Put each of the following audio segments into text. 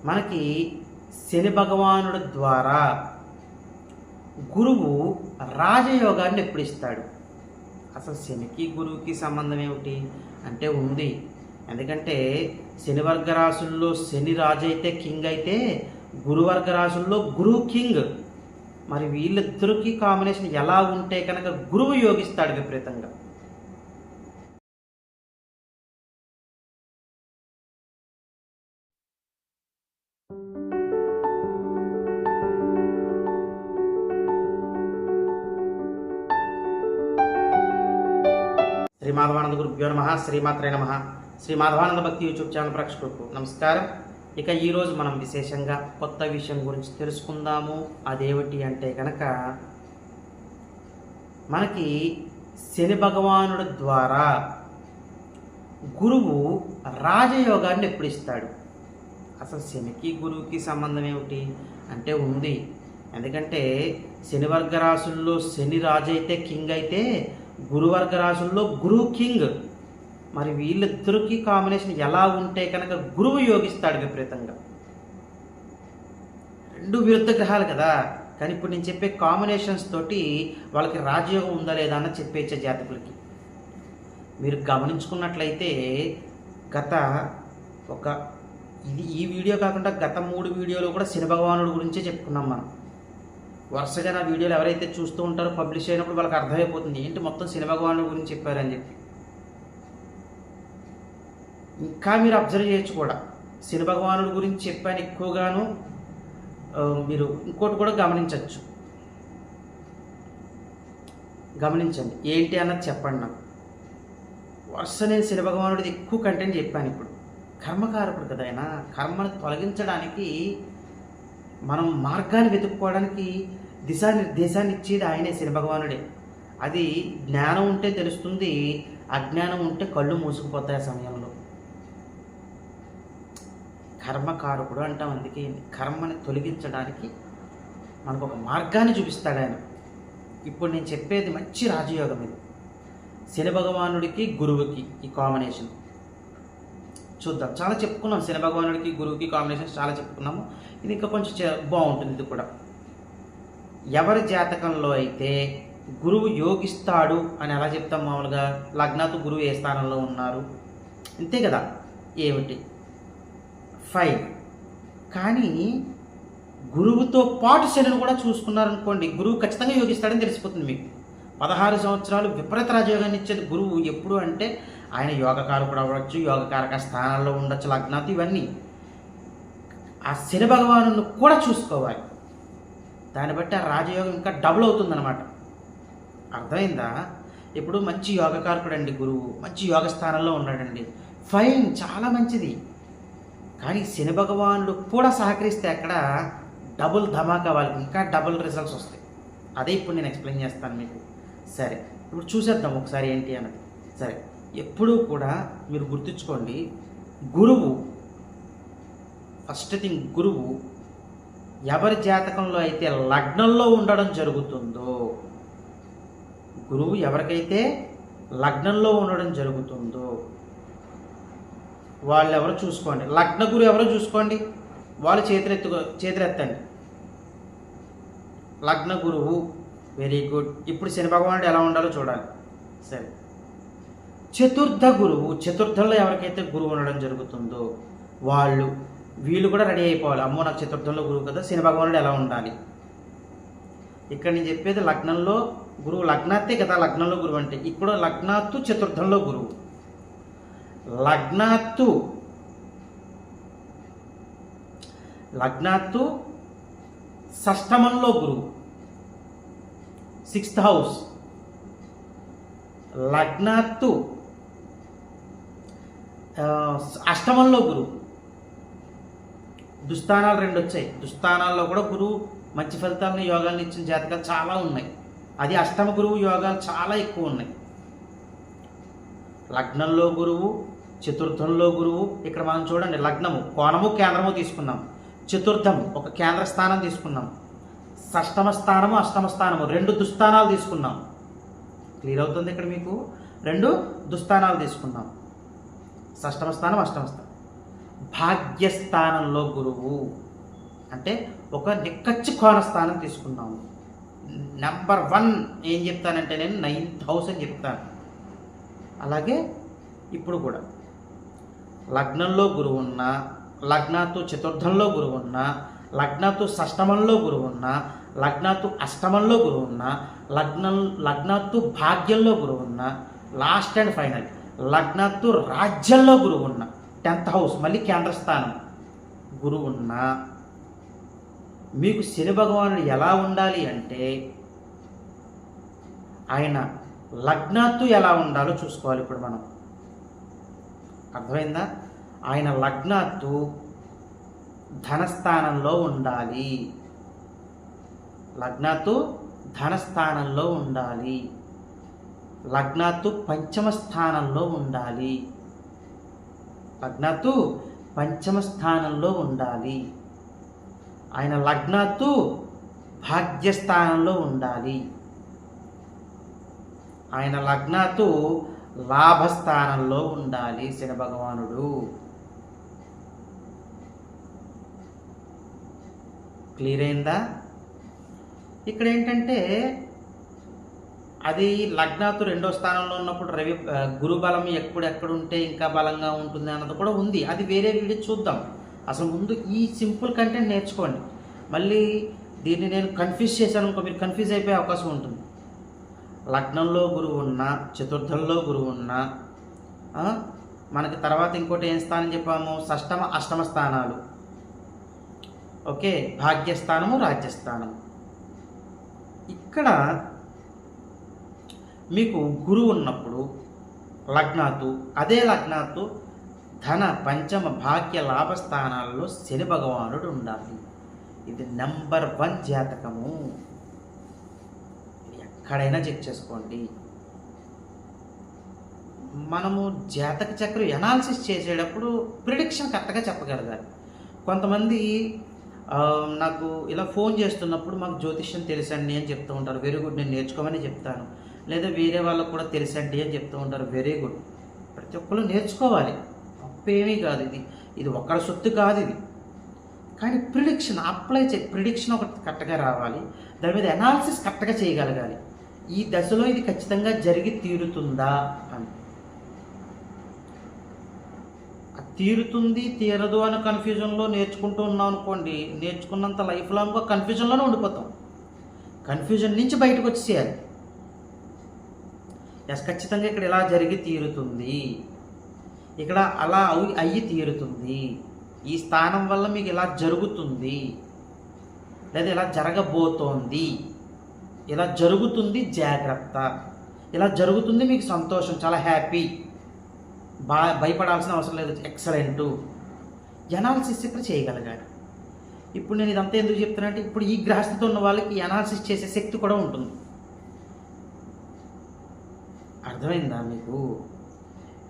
మనకి శని భగవానుడి ద్వారా గురువు రాజయోగాన్ని ఎప్పుడు ఇస్తాడు? అసలు శనికి గురువుకి సంబంధం ఏమిటి అంటే ఉంది. ఎందుకంటే శని వర్గ రాశుల్లో శని రాజు అయితే కింగ్ అయితే గురువర్గ రాశుల్లో గురువు కింగ్. మరి వీళ్ళిద్దరికి కాంబినేషన్ ఎలా ఉంటే కనుక గురువు యోగిస్తాడు విపరీతంగా. శ్రీ మాధవానంద గురుభ్యో నమః. శ్రీమాత్రే నమః. శ్రీ మాధవానంద భక్తి యూట్యూబ్ ఛానల్ ప్రేక్షకులకు నమస్కారం. ఇక ఈరోజు మనం విశేషంగా కొత్త విషయం గురించి తెలుసుకుందాము. అదేమిటి అంటే కనుక మనకి శని భగవానుడి ద్వారా గురువు రాజయోగాన్ని ఎప్పుడు ఇస్తాడు? అసలు శనికి గురువుకి సంబంధం ఏమిటి అంటే ఉంది. ఎందుకంటే శని వర్గ రాశుల్లో శని రాజు అయితే కింగ్ అయితే గురువర్గ రాశుల్లో గురువు కింగ్. మరి వీళ్ళిద్దరికి కాంబినేషన్ ఎలా ఉంటే కనుక గురువు యోగిస్తాడు విపరీతంగా. రెండు విరుద్ధ గ్రహాలు కదా, కానీ ఇప్పుడు నేను చెప్పే కాంబినేషన్స్ తోటి వాళ్ళకి రాజయోగం ఉందా లేదా అన్న చెప్పేచ్చే జాతకులకి. మీరు గమనించుకున్నట్లయితే ఈ వీడియో కాకుండా గత 3 వీడియోలు కూడా శని భగవానుడి గురించే చెప్పుకున్నాం మనం. వరుసగా నా వీడియోలు ఎవరైతే చూస్తూ ఉంటారో పబ్లిష్ అయినప్పుడు వాళ్ళకి అర్థమైపోతుంది ఏంటి మొత్తం శని భగవానుడి గురించి చెప్పారని చెప్పి. ఇంకా మీరు అబ్జర్వ్ చేయొచ్చు కూడా, శని భగవానుడి గురించి చెప్పాను ఎక్కువగాను. మీరు ఇంకోటి కూడా గమనించండి ఏంటి అన్నది చెప్పండి నాకు. వరుస నేను శని భగవానుడిది ఎక్కువ కంటెంట్ చెప్పాను. ఇప్పుడు కర్మకారకుడు కదా ఆయన. కర్మను తొలగించడానికి మనం మార్గాన్ని వెతుక్కోవడానికి దిశానిర్దేశాన్ని ఇచ్చేది ఆయనే, శని భగవానుడే. అది జ్ఞానం ఉంటే తెలుస్తుంది, అజ్ఞానం ఉంటే కళ్ళు మూసుకుపోతాయి ఆ సమయంలో. కర్మకారకుడు అంటాం. అందుకే కర్మని తొలగించడానికి మనకు ఒక మార్గాన్ని చూపిస్తాడు ఆయన. ఇప్పుడు నేను చెప్పేది మంచి రాజయోగం. ఇది శని భగవానుడికి గురువుకి ఈ కాంబినేషన్ చూద్దాం. చాలా చెప్పుకున్నాం, శని భగవానుడికి గురువుకి కాంబినేషన్ చాలా చెప్పుకున్నాము. ఇది ఇంకా కొంచెం బాగుంటుంది. ఇది కూడా ఎవరి జాతకంలో అయితే గురువు యోగిస్తాడు అని ఎలా చెప్తాం మామూలుగా, లగ్నాతు గురువు ఏ స్థానంలో ఉన్నారు అంతే కదా, ఏమిటి ఫైన్. కానీ గురువుతో పాటు శనిని కూడా చూసుకున్నారనుకోండి, గురువు ఖచ్చితంగా యోగిస్తాడని తెలిసిపోతుంది మీకు. 16 సంవత్సరాలు విపరీత రాజయోగాన్ని ఇచ్చేది గురువు. ఎప్పుడు అంటే ఆయన యోగకారకుడు అవ్వచ్చు, యోగకారక స్థానాల్లో ఉండొచ్చు, లగ్నాతు ఇవన్నీ. ఆ శని భగవాను కూడా చూసుకోవాలి. దాన్ని బట్టి ఆ రాజయోగం ఇంకా డబుల్ అవుతుందన్నమాట. అర్థమైందా? ఇప్పుడు మంచి యోగకారకుడు అండి గురువు, మంచి యోగ స్థానంలో ఉన్నాడండి, ఫైన్, చాలా మంచిది. కానీ శని భగవానుడు కూడా సహకరిస్తే అక్కడ డబుల్ ధమాకా, వాళ్ళకి ఇంకా డబుల్ రిజల్ట్స్ వస్తాయి. అదే ఇప్పుడు నేను ఎక్స్ప్లెయిన్ చేస్తాను మీకు. సరే, ఇప్పుడు చూసేద్దాం ఒకసారి ఏంటి అన్నది. సరే, ఎప్పుడూ కూడా మీరు గుర్తుంచుకోండి, గురువు ఫస్ట్ థింగ్, గురువు ఎవరి జాతకంలో అయితే లగ్నంలో ఉండడం జరుగుతుందో, గురువు ఎవరికైతే లగ్నంలో ఉండడం జరుగుతుందో వాళ్ళు ఎవరో చూసుకోండి. లగ్న గురువు ఎవరో చూసుకోండి, వాళ్ళు చేతులెత్తండి. లగ్న గురువు, వెరీ గుడ్. ఇప్పుడు శని భగవానుడు ఎలా ఉండాలో చూడాలి. సరే, చతుర్థ గురువు, చతుర్థంలో ఎవరికైతే గురువు ఉండడం జరుగుతుందో వీళ్ళు కూడా రెడీ అయిపోవాలి. అమ్మో, నాకు చతుర్థంలో గురువు కదా, శని భగవానుడు ఎలా ఉండాలి. ఇక్కడ నేను చెప్పేది లగ్నంలో గురువు, లగ్నాత్తే కదా లగ్నంలో గురువు అంటే. ఇప్పుడు లగ్నాత్తు చతుర్థంలో గురువు, లగ్నాత్తు షష్టమంలో గురువు, 6th హౌస్. లగ్నాత్తు అష్టమంలో గురువు. దుస్థానాలు 2 వచ్చాయి. దుస్థానాల్లో కూడా గురువు మంచి ఫలితాలను యోగాలను ఇచ్చిన జాతకాలు చాలా ఉన్నాయి. అది అష్టమ గురువు యోగాలు చాలా ఎక్కువ ఉన్నాయి. లగ్నంలో గురువు, చతుర్థంలో గురువు. ఇక్కడ మనం చూడండి, లగ్నము కోణము కేంద్రము తీసుకున్నాం, చతుర్థం ఒక కేంద్ర స్థానం తీసుకున్నాం, షష్టమ స్థానము అష్టమ స్థానము 2 దుస్థానాలు తీసుకున్నాం. క్లియర్ అవుతుంది ఇక్కడ మీకు. 2 దుస్థానాలు తీసుకున్నాం, షష్టమ స్థానం అష్టమ స్థానం. భాగ్యస్థానంలో గురువు అంటే ఒక నిక్కచ్చి కోణస్థానం తీసుకున్నాము. నెంబర్ 1 ఏం చెప్తానంటే నేను 9th హౌస్ అని చెప్తాను. అలాగే ఇప్పుడు కూడా లగ్నంలో గురువు ఉన్నా, లగ్నాతు చతుర్థంలో గురువు ఉన్నా, లగ్నాతు షష్టమంలో గురువు ఉన్నా, లగ్నాతు అష్టమంలో గురువు ఉన్నా, లగ్నాతు భాగ్యంలో గురువు ఉన్నా, లాస్ట్ అండ్ ఫైనల్ లగ్నాతు రాజ్యంలో గురువు ఉన్నా, 10th హౌస్ మళ్ళీ కేంద్ర స్థానం గురువు ఉన్నా, మీకు శని భగవానుడు ఎలా ఉండాలి అంటే ఆయన లగ్నాత్తు ఎలా ఉండాలో చూసుకోవాలి. ఇప్పుడు మనం అర్థమైందా? ఆయన లగ్నాత్తు ధనస్థానంలో ఉండాలి. లగ్నాత్తు ధనస్థానంలో ఉండాలి. లగ్నాత్తు పంచమ స్థానంలో ఉండాలి. లగ్నాత్తు పంచమ స్థానంలో ఉండాలి. ఆయన లగ్నాత్తు భాగ్యస్థానంలో ఉండాలి. ఆయన లగ్నాత్తు లాభస్థానంలో ఉండాలి శని భగవానుడు. క్లియర్ అయిందా? ఇక్కడ ఏంటంటే అది లగ్నాత్తు 2వ స్థానంలో ఉన్నప్పుడు రవి గురు బలం ఎక్కడ ఉంటే ఇంకా బలంగా ఉంటుంది అన్నది కూడా ఉంది. అది వేరే వీడియో చూద్దాం. అసలు ముందు ఈ సింపుల్ కంటెంట్ నేర్చుకోండి. మళ్ళీ దీన్ని నేను కన్ఫ్యూజ్ చేశాను అనుకో, మీరు కన్ఫ్యూజ్ అయిపోయే అవకాశం ఉంటుంది. లగ్నంలో గురువు ఉన్నా, చతుర్థంలో గురువు ఉన్నా, మనకి తర్వాత ఇంకోటి ఏం స్థానం చెప్పాము, షష్టమ అష్టమ స్థానాలు. ఓకే, భాగ్యస్థానము రాజ్యస్థానము. ఇక్కడ మీకు గురువు ఉన్నప్పుడు లగ్నాతు, అదే లగ్నాతు ధన పంచమ భాగ్య లాభ స్థానాల్లో శని భగవానుడు ఉండాలి. ఇది నెంబర్ 1 జాతకము. ఎక్కడైనా చెక్ చేసుకోండి. మనము జాతక చక్రం ఎనాలిసిస్ చేసేటప్పుడు ప్రిడిక్షన్ కరెక్ట్గా చెప్పగలగాలి. కొంతమంది నాకు ఇలా ఫోన్ చేస్తున్నప్పుడు మాకు జ్యోతిష్యం తెలుసండి అని చెప్తూ ఉంటారు. వెరీ గుడ్, నేను నేర్చుకోమని చెప్తాను. లేదా వేరే వాళ్ళకు కూడా తెలుసండి అని చెప్తూ ఉంటారు. వెరీ గుడ్, ప్రతి ఒక్కరు నేర్చుకోవాలి, తప్పేమీ కాదు. ఇది ఒక్కడి సొత్తు కాదు ఇది. కానీ ప్రిడిక్షన్ అప్లై ప్రిడిక్షన్ ఒకటి కరెక్ట్గా రావాలి. దాని మీద అనాలిసిస్ కరెక్ట్గా చేయగలగాలి. ఈ దశలో ఇది ఖచ్చితంగా జరిగి తీరుతుందా అని. తీరుతుంది తీరదు అని కన్ఫ్యూజన్లో నేర్చుకుంటూ ఉన్నాం అనుకోండి, నేర్చుకున్నంత లైఫ్ లాంగ్గా కన్ఫ్యూజన్లోనే ఉండిపోతాం. కన్ఫ్యూజన్ నుంచి బయటకు వచ్చేయాలి. ఎస్, ఖచ్చితంగా ఇక్కడ ఇలా జరిగి తీరుతుంది, ఇక్కడ అలా అయ్యి తీరుతుంది, ఈ స్థానం వల్ల మీకు ఇలా జరుగుతుంది, లేదా ఇలా జరగబోతోంది, ఇలా జరుగుతుంది జాగ్రత్త, ఇలా జరుగుతుంది మీకు సంతోషం, చాలా హ్యాపీ, భయపడాల్సిన అవసరం లేదు, ఎక్సలెంటు. ఎనాలిసిస్ ఇక్కడ చేయగలగాలి. ఇప్పుడు నేను ఇదంతా ఎందుకు చెప్తున్నానంటే ఇప్పుడు ఈ గ్రహస్థితి ఉన్న వాళ్ళకి ఎనాలిసిస్ చేసే శక్తి కూడా ఉంటుంది. అర్థమైందా మీకు?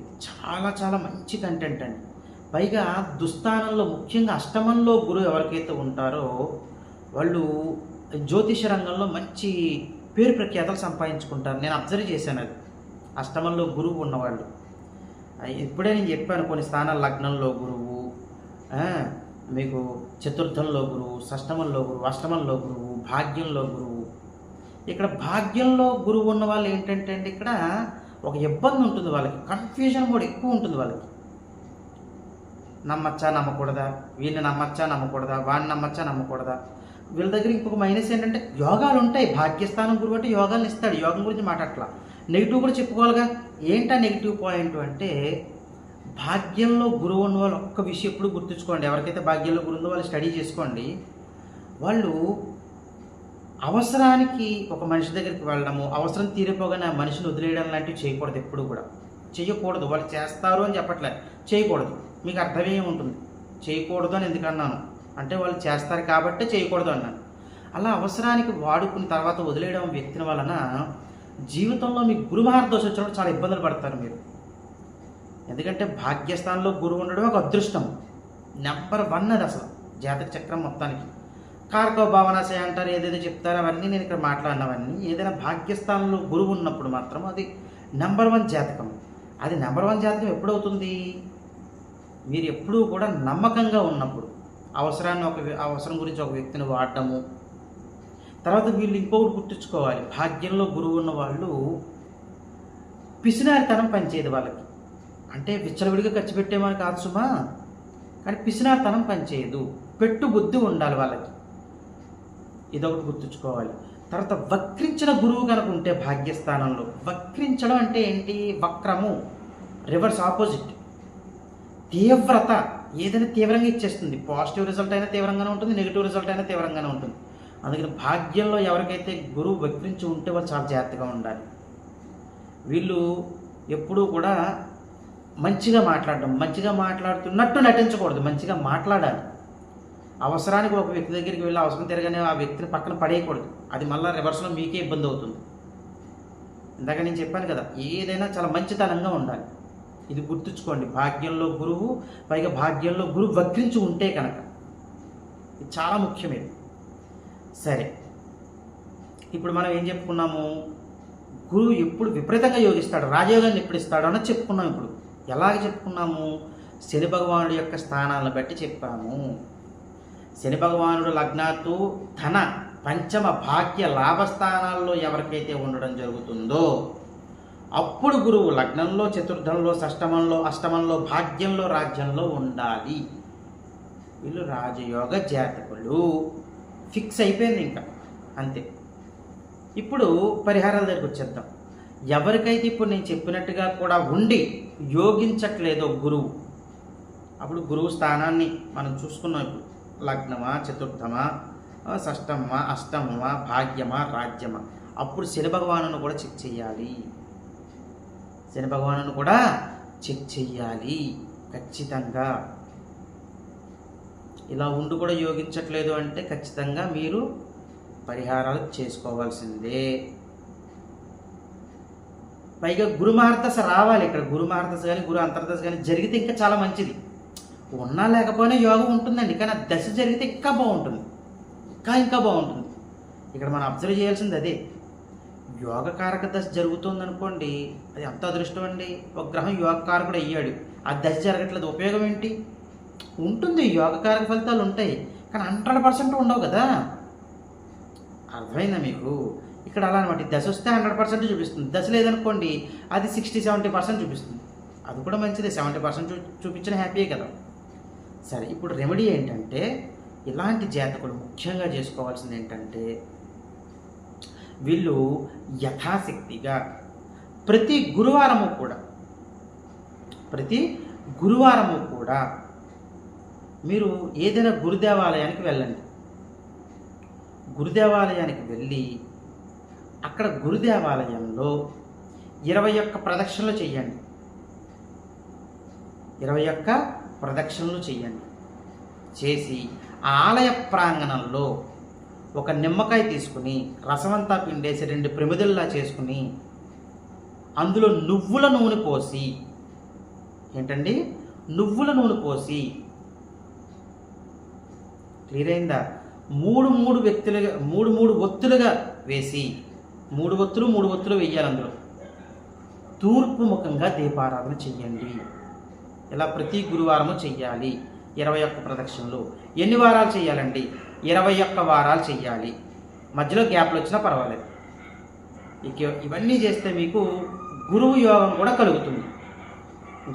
ఇది చాలా చాలా మంచి కంటెంట్ అండి. పైగా దుస్థానంలో ముఖ్యంగా అష్టమంలో గురువు ఎవరికైతే ఉంటారో వాళ్ళు జ్యోతిష రంగంలో మంచి పేరు ప్రఖ్యాతలు సంపాదించుకుంటారు. నేను అబ్జర్వ్ చేశాను అది. అష్టమంలో గురువు ఉన్నవాళ్ళు, ఇప్పుడే నేను చెప్పాను కొన్ని స్థానాలు, లగ్నంలో గురువు, మీకు చతుర్థంలో గురువు, షష్టమంలో గురువు, అష్టమంలో గురువు, భాగ్యంలో గురువు. ఇక్కడ భాగ్యంలో గురువు ఉన్న వాళ్ళు ఏంటంటే అండి, ఇక్కడ ఒక ఇబ్బంది ఉంటుంది వాళ్ళకి, కన్ఫ్యూజన్ కూడా ఎక్కువ ఉంటుంది వాళ్ళకి. నమ్మచ్చా నమ్మకూడదా, వీళ్ళని నమ్మచ్చా నమ్మకూడదా, వాడిని నమ్మచ్చా నమ్మకూడదా. వీళ్ళ దగ్గర ఇంకొక మైనస్ ఏంటంటే యోగాలు ఉంటాయి. భాగ్యస్థానం గురువు అంటే యోగాలను ఇస్తాడు, యోగం గురించి మాట్లాడట్లా. నెగిటివ్ కూడా చెప్పుకోవాలిగా. ఏంటా నెగిటివ్ పాయింట్ అంటే, భాగ్యంలో గురువు ఉన్న వాళ్ళు ఒక్క విషయం ఎప్పుడు గుర్తుంచుకోండి. ఎవరికైతే భాగ్యంలో గురువు ఉందో వాళ్ళు స్టడీ చేసుకోండి. వాళ్ళు అవసరానికి ఒక మనిషి దగ్గరికి వెళ్ళడము, అవసరం తీరిపోగానే ఆ మనిషిని వదిలేయడం లాంటివి చేయకూడదు. ఎప్పుడు కూడా చేయకూడదు. వాళ్ళు చేస్తారు అని చెప్పట్లేదు, చేయకూడదు. మీకు అర్థమే ఉంటుంది చేయకూడదు అని ఎందుకన్నాను అంటే, వాళ్ళు చేస్తారు కాబట్టే చేయకూడదు అన్నాను. అలా అవసరానికి వాడుకున్న తర్వాత వదిలేయడం వ్యక్తిని వలన జీవితంలో మీకు గురుమహారదోష వచ్చినప్పుడు చాలా ఇబ్బందులు పడతారు మీరు. ఎందుకంటే భాగ్యస్థానంలో గురువు ఉండడం ఒక అదృష్టం, నెంబర్ 1 అది అసలు జాతక చక్రం మొత్తానికి. కారక భావనాశయ అంటారు, ఏదైతే చెప్తారో అవన్నీ నేను ఇక్కడ మాట్లాడినవన్నీ. ఏదైనా భాగ్యస్థానంలో గురువు ఉన్నప్పుడు మాత్రం అది నెంబర్ 1 జాతకం. అది నెంబర్ 1 జాతకం ఎప్పుడవుతుంది? మీరు ఎప్పుడూ కూడా నమ్మకంగా ఉన్నప్పుడు అవసరం గురించి ఒక వ్యక్తిని వాడటము. తర్వాత వీళ్ళు ఇంకొకటి గుర్తుంచుకోవాలి, భాగ్యంలో గురువు ఉన్న వాళ్ళు పిసినారితనం పనిచేయదు వాళ్ళకి. అంటే విచ్చలవిడిగా ఖర్చు పెట్టేమని కాదు సుమా, కానీ పిసినారితనం పనిచేయదు, పెట్టు బుద్ధి ఉండాలి వాళ్ళకి. ఇదొకటి గుర్తుంచుకోవాలి. తర్వాత వక్రించిన గురువు కనుక ఉంటే భాగ్యస్థానంలో, వక్రించడం అంటే ఏంటి? వక్రము, రివర్స్, ఆపోజిట్. తీవ్రత, ఏదైనా తీవ్రంగా ఇచ్చేస్తుంది. పాజిటివ్ రిజల్ట్ అయినా తీవ్రంగానే ఉంటుంది, నెగిటివ్ రిజల్ట్ అయినా తీవ్రంగానే ఉంటుంది. అందుకని భాగ్యంలో ఎవరికైతే గురువు వక్రించి ఉంటే వాళ్ళు చాలా జాగ్రత్తగా ఉండాలి. వీళ్ళు ఎప్పుడూ కూడా మంచిగా మాట్లాడడం, మంచిగా మాట్లాడుతున్నట్టు నటించకూడదు, మంచిగా మాట్లాడాలి. అవసరానికి ఒక వ్యక్తి దగ్గరికి వెళ్ళి అవసరం తిరగానే ఆ వ్యక్తిని పక్కన పడేయకూడదు. అది మళ్ళీ రివర్స్లో మీకే ఇబ్బంది అవుతుంది. ఇందాక నేను చెప్పాను కదా, ఏదైనా చాలా మంచితనంగా ఉండాలి. ఇది గుర్తుంచుకోండి. భాగ్యంలో గురువు, పైగా భాగ్యంలో గురువు వక్రించి ఉంటే కనుక ఇది చాలా ముఖ్యమైనది. సరే, ఇప్పుడు మనం ఏం చెప్పుకున్నాము? గురువు ఎప్పుడు విపరీతంగా యోగిస్తాడు, రాజయోగాన్ని ఎప్పుడు ఇస్తాడు అన్నది చెప్పుకున్నాం. ఇప్పుడు ఎలాగ చెప్పుకున్నాము? శని భగవానుడి యొక్క స్థానాలను బట్టి చెప్పాము. శని భగవానుడు లగ్నాత్తు ధన పంచమ భాగ్య లాభస్థానాల్లో ఎవరికైతే ఉండడం జరుగుతుందో అప్పుడు గురువు లగ్నంలో, చతుర్థంలో, షష్టమంలో, అష్టమంలో, భాగ్యంలో, రాజ్యంలో ఉండాలి. వీళ్ళు రాజయోగ జాతకులు. ఫిక్స్ అయిపోయింది ఇంకా, అంతే. ఇప్పుడు పరిహారాల దగ్గరికి వచ్చేద్దాం. ఎవరికైతే ఇప్పుడు నేను చెప్పినట్టుగా కూడా ఉండి యోగించట్లేదో గురువు, అప్పుడు గురువు స్థానాన్ని మనం చూసుకున్నాం. ఇప్పుడు లగ్నమా, చతుర్థమా, షష్టమా, అష్టమమా, భాగ్యమా, రాజ్యమా, అప్పుడు శని భగవానుని కూడా చెక్ చేయాలి. శని భగవానుని కూడా చెక్ చెయ్యాలి ఖచ్చితంగా. ఇలా ఉండి కూడా యోగించట్లేదు అంటే ఖచ్చితంగా మీరు పరిహారాలు చేసుకోవాల్సిందే. పైగా గురు మహర్దశ రావాలి. ఇక్కడ గురు మహర్దశ కానీ గురు అంతర్దశ కానీ జరిగితే ఇంకా చాలా మంచిది. ఉన్నా లేకపోయినా యోగం ఉంటుందండి, కానీ ఆ దశ జరిగితే ఇంకా బాగుంటుంది, ఇంకా బాగుంటుంది. ఇక్కడ మనం అబ్జర్వ్ చేయాల్సింది అదే. యోగకారక దశ జరుగుతుంది అనుకోండి, అది ఎంత అదృష్టం అండి. ఒక గ్రహం యోగకారకుడు అయ్యాడు, ఆ దశ జరగట్లేదు, ఉపయోగం ఏంటి? ఉంటుంది, యోగకారక ఫలితాలు ఉంటాయి, కానీ 100% ఉండవు కదా. అర్థమైందా మీకు? ఇక్కడ అలా అనమాట. దశ వస్తే 100% చూపిస్తుంది, దశ లేదనుకోండి అది 60-70% చూపిస్తుంది. అది కూడా మంచిదే, 70% చూపించిన హ్యాపీయే కదా. సరే, ఇప్పుడు రెమెడీ ఏంటంటే, ఇలాంటి జాతకులు ముఖ్యంగా చేసుకోవాల్సింది ఏంటంటే, వీళ్ళు యథాశక్తిగా ప్రతి గురువారము కూడా మీరు ఏదైనా గురుదేవాలయానికి వెళ్ళండి. గురుదేవాలయానికి వెళ్ళి అక్కడ గురుదేవాలయంలో 21 ప్రదక్షిణలు చేయండి. 21 ప్రదక్షిణలు చేయండి. చేసి ఆలయ ప్రాంగణంలో ఒక నిమ్మకాయ తీసుకుని రసమంతా పిండేసి 2 ప్రమిదల్లా చేసుకుని అందులో నువ్వుల నూనె పోసి, ఏంటండి, నువ్వుల నూనె పోసి, క్లియర్ అయిందా? 3 ఒత్తులుగా వేసి, 3 ఒత్తులు వేయాలి. అందులో తూర్పు ముఖంగా దీపారాధన చెయ్యండి. ఇలా ప్రతి గురువారము చెయ్యాలి. 21 ప్రదక్షిణలు. ఎన్ని వారాలు చేయాలండి? 21 వారాలు చెయ్యాలి. మధ్యలో గ్యాప్లు వచ్చినా పర్వాలేదు. ఇవన్నీ చేస్తే మీకు గురువు యోగం కూడా కలుగుతుంది.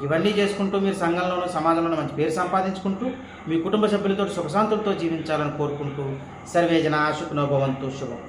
ఇవన్నీ చేసుకుంటూ మీరు సంఘంలోనూ సమాజంలోనూ మంచి పేరు సంపాదించుకుంటూ మీ కుటుంబ సభ్యులతో సుఖశాంతులతో జీవించాలని కోరుకుంటూ సర్వేజన సుఖినో భవంతు. శుభం.